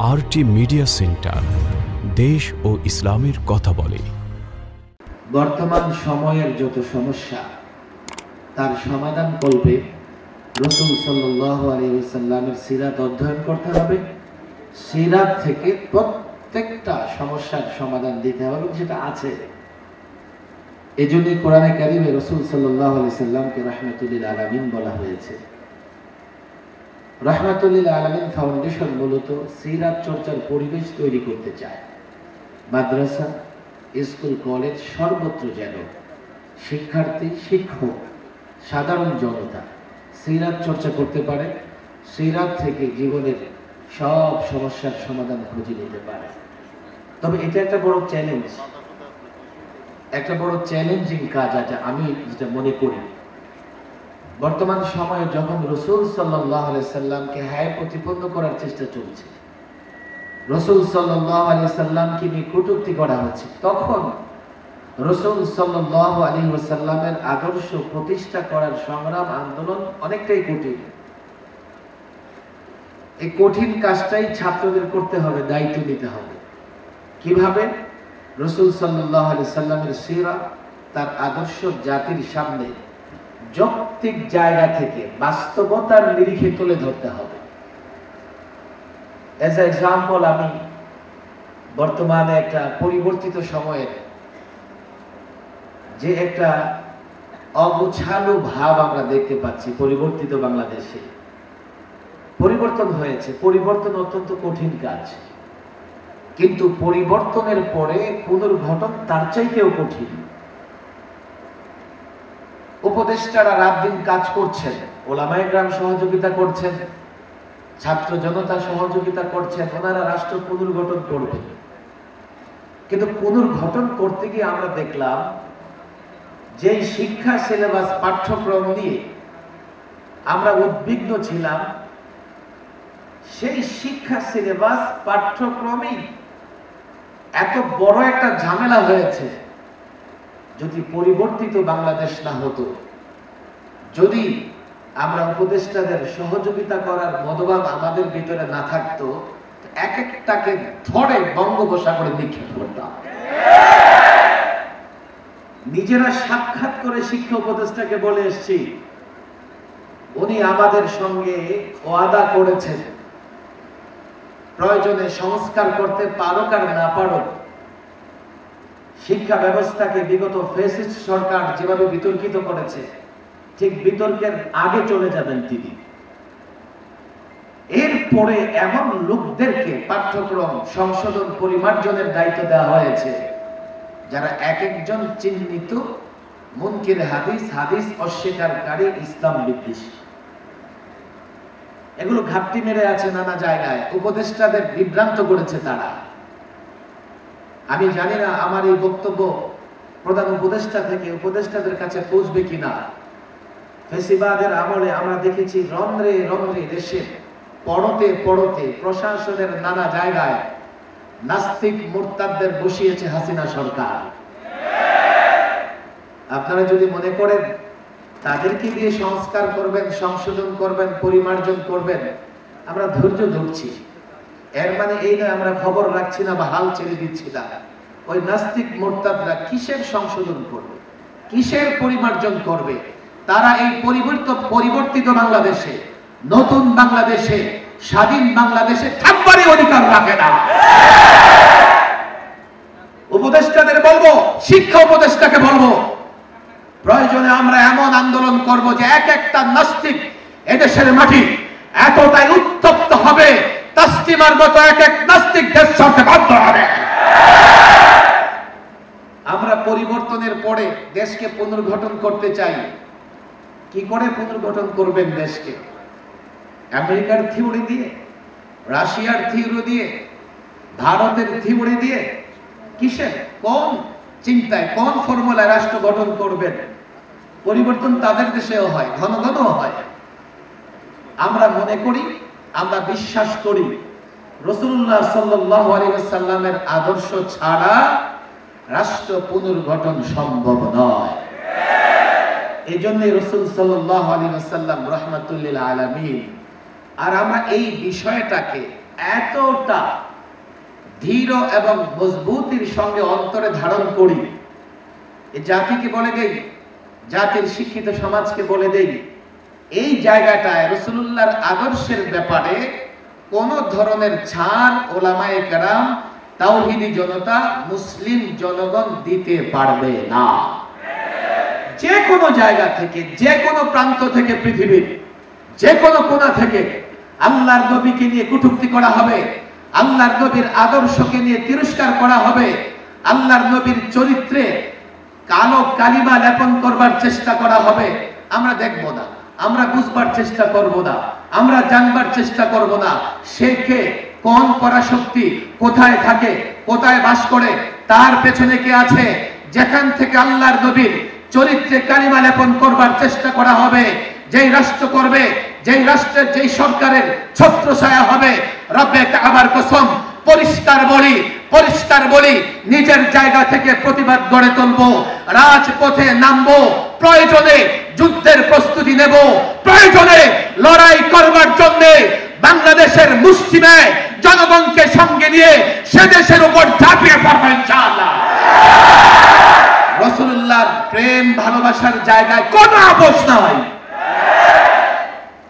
RT media centre, দেশ ও ইসলামের কথা বলে। বর্তমান সময়ের যত সমস্যা তার সমাধান করবে রাসূল সাল্লাল্লাহু আলাইহি ওয়াসাল্লামের সিরাত অধ্যয়ন করতে হবে। সিরাত থেকে প্রত্যেকটা সমস্যার সমাধান দিতে হবে, যেটা আছে। এজন্যই কোরআনে কারিমে রাসূল সাল্লাল্লাহু আলাইহি ওয়াসাল্লামকে রাহমাতুল লিল আলামিন বলা হয়েছে। রাহমাতুল লিল আলামিন ফাউন্ডেশন মূলত সিরাত চর্চার পরিবেশ তৈরি করতে চায়। মাদ্রাসা, স্কুল, কলেজ সর্বত্র যেন শিক্ষার্থী, শিক্ষক, সাধারণ জনতা সিরাত চর্চা করতে পারে, সিরাত থেকে জীবনের সব সমস্যার সমাধান খুঁজে নিতে পারে। তবে এটা একটা বড় চ্যালেঞ্জ, একটা বড় চ্যালেঞ্জিং কাজ আছে। আমি যেটা মনে করি, বর্তমান সময়ে যখন রাসূল সাল্লাল্লাহু আলাইহি সাল্লামকে প্রতিপন্ন করার চেষ্টা চলছে, রাসূল সাল্লাল্লাহু আলাইহি সাল্লামকে নিয়ে কটূক্তি করা হচ্ছে, তখন রাসূল সাল্লাল্লাহু আলাইহি ওয়াসাল্লামের আদর্শ প্রতিষ্ঠা করার সংগ্রাম, আন্দোলন অনেকটাই কঠিন। এই কঠিন কাজটাই ছাত্রদের করতে হবে, দায়িত্ব নিতে হবে। কিভাবে? রাসূল সাল্লাল্লাহু আলাইহি সাল্লামের সিরাত, তার আদর্শ জাতির সামনে যৌক্তিক জায়গা থেকে বাস্তবতার নিরিখে তুলে ধরতে হবে। এজ এক্সাম্পল, আমি বর্তমানে একটা পরিবর্তিত সময়ের যে একটা অগোছালো ভাব আমরা দেখতে পাচ্ছি পরিবর্তিত বাংলাদেশে। পরিবর্তন হয়েছে, পরিবর্তন অত্যন্ত কঠিন কাজ, কিন্তু পরিবর্তনের পরে পুনর্গঠন তার চাইতেও কঠিন। উপদেষ্টারা রাত দিন কাজ করছেন, ওলামায়ে কেরাম সহযোগিতা করছেন, ছাত্র জনতা সহযোগিতা করছেন, ওনারা রাষ্ট্র পুনর্গঠন করবেন। কিন্তু পুনর্গঠন করতে গিয়ে আমরা দেখলাম যে শিক্ষা সিলেবাস, পাঠ্যক্রম নিয়ে আমরা উদ্বিগ্ন ছিলাম, সেই শিক্ষা সিলেবাস পাঠ্যক্রমেই এত বড় একটা ঝামেলা হয়েছে। যদি পরিবর্তিত বাংলাদেশ না হতো, যদি আমরা উপদেষ্টাদের সহযোগিতা করার মনোভাব আমাদের ভিতরে না থাকতো, এক একটাকে ধরে বঙ্গোপসাগরে নিক্ষেপ করতাম। নিজেরা সাক্ষাৎ করে শিক্ষা উপদেষ্টাকে বলে এসেছি, উনি আমাদের সঙ্গে ওয়াদা করেছেন, প্রয়োজনে সংস্কার করতে পারুক আর না পারুক, শিক্ষা ব্যবস্থাকে বিগত ফ্যাসিস্ট সরকার যেভাবে বিতর্কিত করেছে, ঠিক বিতর্কের আগে চলে যাবেন তিনি। এরপরে এমন লোকদেরকে পাঠ্যক্রম সংশোধন, পরিমার্জনের দায়িত্ব দেওয়া হয়েছে, যারা এক একজন চিহ্নিত মুনকির হাদিস, হাদিস অস্বীকারী, ইসলাম বিদ্বেষী। এগুলো ঘাপটি মেরে আছে নানা জায়গায়, উপদেষ্টাদের বিভ্রান্ত করেছে তারা। আমি জানি না আমার এই বক্তব্য প্রধান উপদেষ্টা থেকে উপদেষ্টাদের কাছে পৌঁছবে কিনা। ফেসিবাদের আমলে আমরা দেখেছি রন্ধ্রে রন্ধ্রে দেশে পড়তে পড়তে প্রশাসনের নানা জায়গায় নাস্তিক মুরতাদদের বসিয়েছে হাসিনা সরকার। আপনারা যদি মনে করেন তাদেরকে দিয়ে সংস্কার করবেন, সংশোধন করবেন, পরিমার্জন করবেন, আমরা ধৈর্য ধরছি, এর মানে এই নয় আমরা খবর রাখছি না বা হাল ছেড়ে দিচ্ছি না। ওই নাস্তিক মুরতাদরা কিসের সংশোধন করবে, কিসের পরিমার্জন করবে? তারা এই পরিবর্তিত বাংলাদেশে, নতুন বাংলাদেশে, স্বাধীন বাংলাদেশে থাকবারই অধিকার রাখে না। উপদেষ্টাদের বলবো, শিক্ষা উপদেষ্টাকে বলবো, প্রয়োজনে আমরা এমন আন্দোলন করব যে এক একটা নাস্তিক এদেশের মাটি এতটাই উত্তপ্ত হবে, তাসলিমার মতো এক এক নাস্তিক দেশ ছাড়তে বাধ্য হবে। আমরা পরিবর্তনের পরে দেশকে পুনর্গঠন করতে চাই। কি করে পুনর্গঠন করবেন দেশকে? আমেরিকার থিওরি দিয়ে, রাশিয়ার থিওরি দিয়ে, ভারতের থিওরি দিয়ে? কিসের, কোন চিন্তায়, কোন ফর্মুলায় রাষ্ট্র গঠন করবেন? পরিবর্তন তাদের দেশেও হয়, ঘন ঘন হয়। আমরা মনে করি, আমরা বিশ্বাস করি, রাসূলুল্লাহ সাল্লাল্লাহু আলাইহি ওয়াসাল্লামের আদর্শ ছাড়া রাষ্ট্র পুনর্গঠন সম্ভব নয়। এই জন্যই রাসূল সাল্লাল্লাহু আলাইহি ওয়াসাল্লাম রাহমাতুল লিল আলামিন। আর আমরা এই বিষয়টাকে এতটা দৃঢ় এবং মজবুতির সঙ্গে অন্তরে ধারণ করি, এই জাতিকে বলে দেই, জাতির শিক্ষিত সমাজকে বলে দেই, এই জায়গাটায় রাসূলুল্লাহর আদর্শের ব্যাপারে কোন ধরনের ছাড় ওলামায়ে কেরাম, তাওহীদি জনতা, মুসলিম জনগণ দিতে পারবে না। যে কোনো জায়গা থেকে, যে কোনো প্রান্ত থেকে, পৃথিবীর যে কোনো কোণা থেকে আল্লাহর নবীকে নিয়ে কটূক্তি করা হবে, আল্লাহর নবীর আদর্শকে নিয়ে তিরস্কার করা হবে, আল্লাহর নবীর চরিত্রে কালো কালিমা লেপন করবার চেষ্টা করা হবে, আমরা দেখব না, আমরা বুঝবার চেষ্টা করব না, আমরা জানবার চেষ্টা করব না সে কে, কোন পরাশক্তি, কোথায় থাকে, কোথায় বাস করে, তার পেছনে কে আছে। যেখান থেকে আল্লাহর নবীর চরিত্রে কালিমা লেপন করবার চেষ্টা করা হবে, যেই রাষ্ট্র করবে, যেই রাষ্ট্রের, যেই সরকারের ছত্রছায়া হবে, রব্বে কাবার কসম, পরিষ্কার বলি, নিজের জায়গা থেকে প্রতিবাদ গড়ে তুলবো, রাজপথে নামবো, প্রয়োজনে যুদ্ধের প্রস্তুতি নেব, প্রয়োজনে লড়াই করবার জন্য বাংলাদেশের মুসলিমে জনগণকে সঙ্গে নিয়ে সে দেশের উপর ঝাঁপিয়ে পড়বো ইনশাআল্লাহ। রাসূলুল্লাহর প্রেম ভালোবাসার জায়গায় কোনো আপোষ নাই।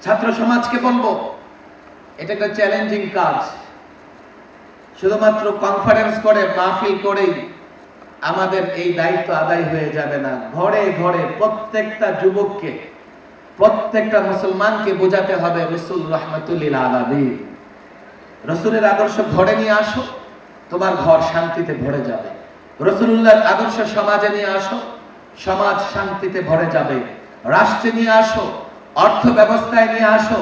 ছাত্র সমাজকে বলবো, এটা একটা চ্যালেঞ্জিং কাজ। শুধুমাত্র কনফারেন্স করে, মাহফিল করেই আমাদের এই দায়িত্ব আদায় হয়ে যাবে না। ঘরে ঘরে প্রত্যেকটা যুবককে, প্রত্যেকটা মুসলমানকে বোঝাতে হবে রাসূল রাহমাতুল লিল আলামিন। রাসূলের আদর্শ ঘরে নিয়ে আসো, তোমার ঘর শান্তিতে ভরে যাবে। রাসূলুল্লাহর আদর্শ সমাজে নিয়ে আসো, সমাজ শান্তিতে ভরে যাবে। রাষ্ট্রে নিয়ে আসো, অর্থ ব্যবস্থায় নিয়ে আসো,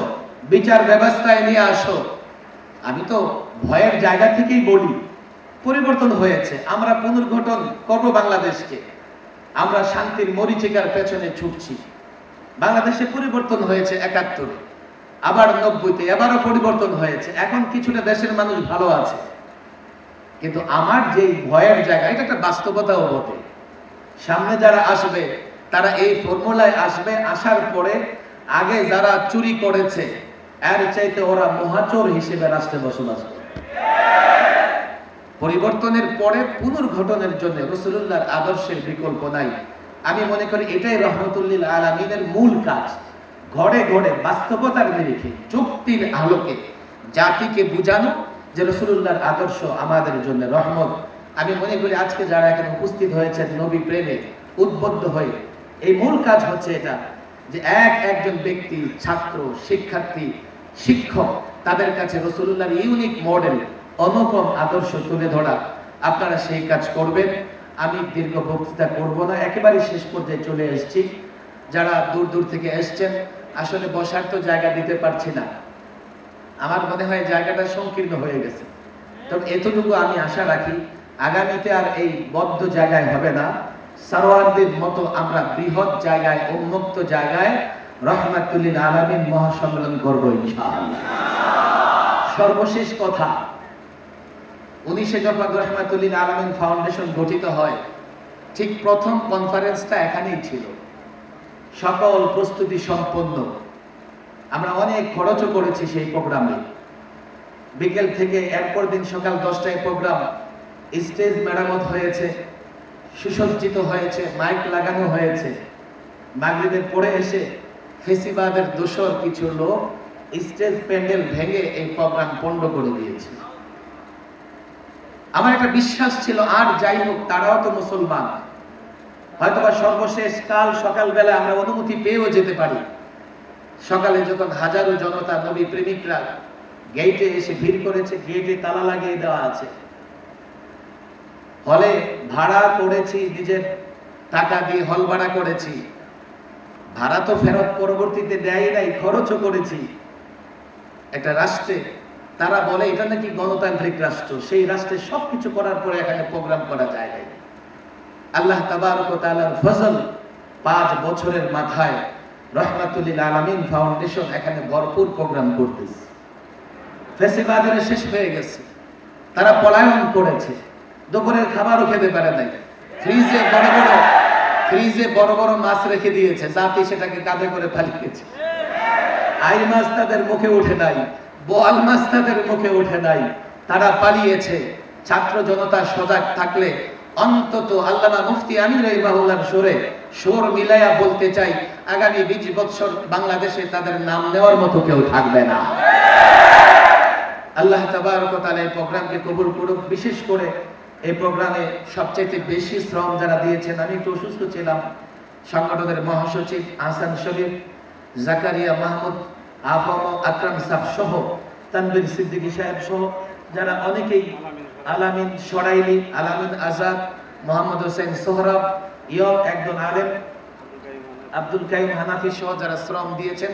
বিচার ব্যবস্থায় নিয়ে আসো। আমি তো ভয়ের জায়গা থেকেই বলি, পরিবর্তন হয়েছে, আমরা পুনর্গঠন করব বাংলাদেশকে। আমরা শান্তির মরীচিকার পেছনে ছুটছি। বাংলাদেশে পরিবর্তন হয়েছে ৭১, আবার ৯০-তে, এবারও পরিবর্তন হয়েছে। এখন কিছুটা দেশের মানুষ ভালো আছে, কিন্তু আমার যে ভয়ের জায়গা, এটা একটা বাস্তবতাও বটে। সামনে যারা আসবে তারা এই ফর্মুলায় আসবে, আসার পরে আগে যারা চুরি করেছে এর চাইতে ওরা মহাচোর হিসেবে রাষ্ট্রে বসবাস করে। পরিবর্তনের পরে পুনর্গঠনের জন্য রাসূলুল্লাহর আদর্শের বিকল্প নাই। আমি মনে করি এটাই রহমতুল লিল আলামিনের মূল কাজ। ঘরে ঘরে বাস্তবতার নিরিখে, যুক্তির আলোকে জাতিকে বুঝানো যে রাসূলুল্লাহর আদর্শ আমাদের জন্য রহমত। আমি মনে করি আজকে যারা এখানে উপস্থিত হয়েছেন নবী প্রেমে উদ্বুদ্ধ হয়ে, এই মূল কাজ হচ্ছে এটা যে একজন ব্যক্তি, ছাত্র, শিক্ষার্থী, শিক্ষক, তাদের কাছে রাসূলুল্লাহর ইউনিক মডেল, অনুপম আদর্শ তুলে ধরা। আপনারা সেই কাজ করবেন। আমি দীর্ঘ বক্তৃতা করব না, একেবারে শেষ পর্যায়ে চলে এসেছি। যারা দূর দূর থেকে এসছেন, আসলে বসার তো জায়গা দিতে পারছি না। আমার মনে হয় জায়গাটা সংকীর্ণ হয়ে গেছে। তবে এতটুকু আমি আশা রাখি, আগামীতে আর এই বদ্ধ জায়গায় হবে না। সারোয়ারদের মতো আমরা বৃহৎ জায়গায়, উন্মুক্ত জায়গায় রহমাতুল লিল আলামিন মহাসম্মেলন করব ইনশাআল্লাহ। সর্বশেষ কথা, 19শে যখন রহমাতুল লিল আলামিন ফাউন্ডেশন গঠিত হয়, ঠিক প্রথম কনফারেন্সটা এখানেই ছিল। সকল প্রস্তুতি সম্পন্ন। আমরা অনেক খরচও করেছি সেই প্রোগ্রামে। বিকেল থেকে এরপর দিন সকাল 10টায় প্রোগ্রাম, স্টেজ মেরামত হয়েছে, সুসজ্জিত হয়েছে, মাইক লাগানো হয়েছে। মাগরিবের পরে এসে ফেসিবাদের দোসর কিছু লোক স্টেজ প্যান্ডেল ভেঙে এই প্রোগ্রাম পণ্ড করে দিয়েছে। আমার একটা বিশ্বাস ছিল, আর যাই হোক, তারাও তো মুসলমান, হয়তোবা সর্বশেষ কাল সকালবেলা আমরা অনুমতি পেয়েও যেতে পারি। সকালে যখন হাজারো জনতা, নবী প্রেমিকরা গেটে এসে ভিড় করেছে, গেটে তালা লাগিয়ে দেওয়া আছে। হলে ভাড়া করেছি, নিজের টাকা দিয়ে হল ভাড়া করেছি। ভাড়া তো ফেরত পরবর্তীতে দেয় নাই, খরচও করেছি। একটা রাষ্ট্রে তারা বলে এটা নাকি গণতান্ত্রিক রাষ্ট্র, সেই রাষ্ট্রে সবকিছু করার পরে এখানে প্রোগ্রাম করা যায় নাই। আল্লাহ তাবারক ওয়া তাআলার ফজল, 5 বছরের মাথায় রহমাতুল লিল আলামিন ফাউন্ডেশন এখানে ভরপুর প্রোগ্রাম করতেছে। ফেসিবাদের শেষ হয়ে গেছে, তারা পলায়ন করেছে, দুপুরের খাবারও খেতে পারে নাই। ফ্রিজে বড় বড় মাছ রেখে দিয়েছে, জাতি সেটাকে কাঁধে করে পালিয়েছে। আই মাছ তাদের মুখে ওঠে নাই, বোয়াল মাছ তাদের মুখে ওঠে নাই, তারা পালিয়েছে। ছাত্র জনতা সজাগ থাকলে অন্তত আল্লামা মুফতি আমির রহিমাহুল্লাহর সুর মিলাইয়া বলতে চাই, আগামী 20 বছর বাংলাদেশে তাদের নাম নেওয়ার মতো কেউ থাকবে না। আল্লাহ তাবারক ওয়া তাআলা এই প্রোগ্রামকে কবুল করুক। বিশেষ করে এই প্রোগ্রামে সবচেয়ে বেশি শ্রম যারা দিয়েছেন, আমি একটু অসুস্থ ছিলাম, সংগঠনের মহাসচিব আহসান শরীফ, জাকারিয়া মাহমুদ, আফম আকরাম সাহেব সহ, তানভীর সিদ্দিকী সাহেব সহ যারা অনেকেই, আলামিন সরাইলি, আলামিন আজাদ, মোহাম্মদ হোসেন সোহরাব, ইয়ং একজন আলেম, আব্দুল কাইম হানাফি সহ যারা শ্রম দিয়েছেন,